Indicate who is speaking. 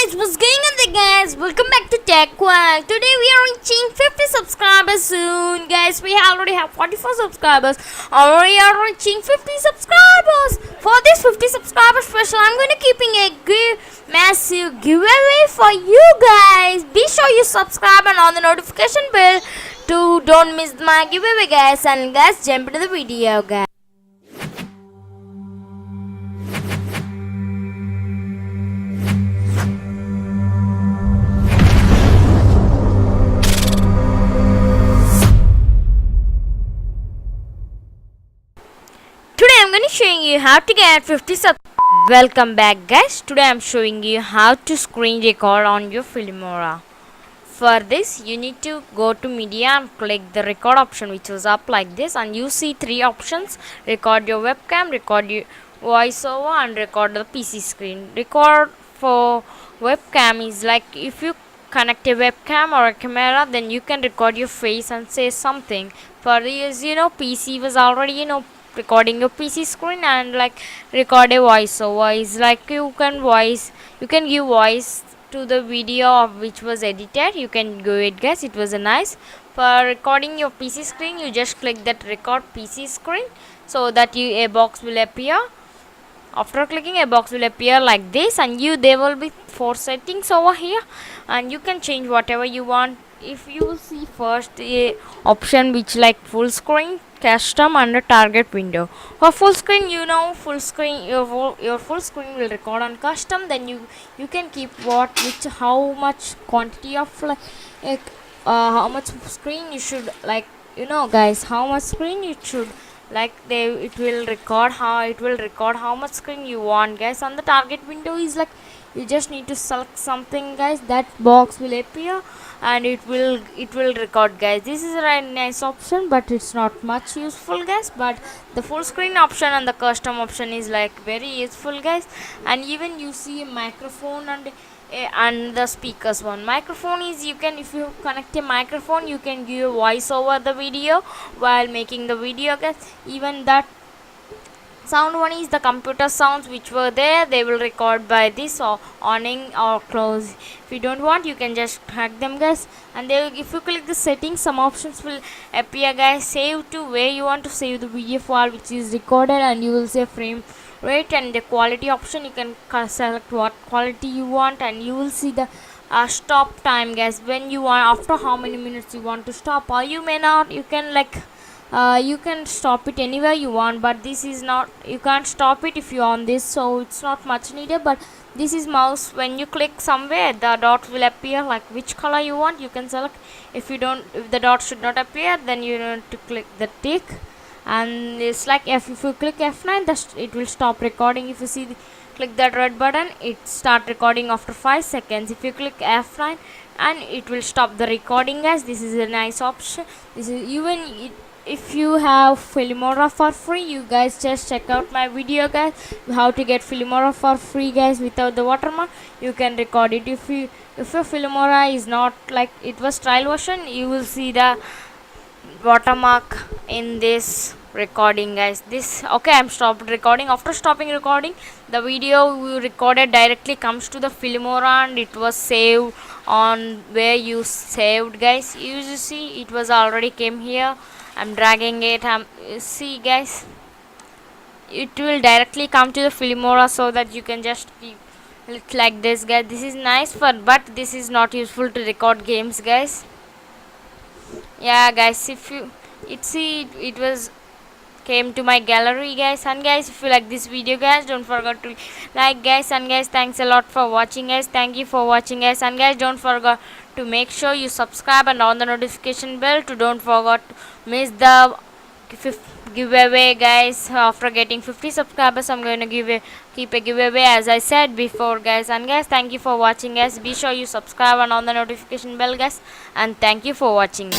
Speaker 1: guys, what's going on there guys? Welcome back to Tech Quack. Today we are reaching 50 subscribers soon. Guys, we already have 44 subscribers. We are reaching 50 subscribers. For this 50 subscriber special, I'm going to keeping a massive giveaway for you guys. Be sure you subscribe and on the notification bell to don't miss my giveaway guys. And guys, jump into the video guys. Today I'm going to showing you how to get 50 subs. Welcome back guys. Today I'm showing you how to screen record on your Filmora. For this you need to go to media and click the record option which is up like this, and you see three options: record your webcam, record your voiceover, and record the PC screen. Record for webcam is like if you connect a webcam or a camera, then you can record your face and say something. For this, PC was already recording your PC screen, and like record a voiceover is like you can give voice to the video of which was edited. You can go it guys, it was a nice. For recording your PC screen, you just click that record PC screen so that a box will appear. After clicking, a box will appear like this, and there will be 4 settings over here, and you can change whatever you want. If you will see first a option which like full screen, custom, and a target window. For full screen, your full screen will record on custom. Then you can keep how much quantity of how much screen you should guys, how much screen you should it will record how much screen you want guys. On the target window is like you just need to select something guys, that box will appear and it will record guys. This is a nice option, but it's not much useful guys. But the full screen option and the custom option is like very useful guys. And even you see a microphone and the speakers one. Microphone is if you connect a microphone, you can give a voice over the video while making the video guys. Even that sound one is the computer sounds which were there, they will record by this or awning or close. If you don't want, you can just hack them guys. And if you click the settings, some options will appear guys. Save to where you want to save the video file which is recorded, and you will say frame rate, and the quality option you can select what quality you want, and you will see the stop time guys, when you want, after how many minutes you want to stop. Or you may not, you can you can stop it anywhere you want, but this is not, you can't stop it if you on this, so it's not much needed. But this is mouse, when you click somewhere the dot will appear like which color you want, you can select. If the dot should not appear, then you need to click the tick, and it's like if you click F9, it will stop recording. If you see click that red button, it start recording after 5 seconds. If you click F9, and it will stop the recording guys. This is a nice option. This is if you have Filmora for free, you guys just check out my video guys, how to get Filmora for free guys without the watermark. You can record it. If your Filmora is not like it was trial version, you will see the watermark in this recording guys. I'm stopped recording. After stopping recording, the video you recorded directly comes to the Filmora, and it was saved on where you saved guys. You see it was already came here. I'm dragging it. See guys, it will directly come to the Filmora, so that you can just keep it like this guys. This is nice but this is not useful to record games guys. Yeah guys, if you it was came to my gallery guys. And guys, if you like this video guys, don't forget to like guys. And guys, thanks a lot for watching guys. Thank you for watching guys. And guys, don't forget to make sure you subscribe and on the notification bell to don't forget to miss the giveaway guys. After getting 50 subscribers, I'm going to keep a giveaway as I said before guys. And guys, thank you for watching guys. Be sure you subscribe and on the notification bell guys, and thank you for watching.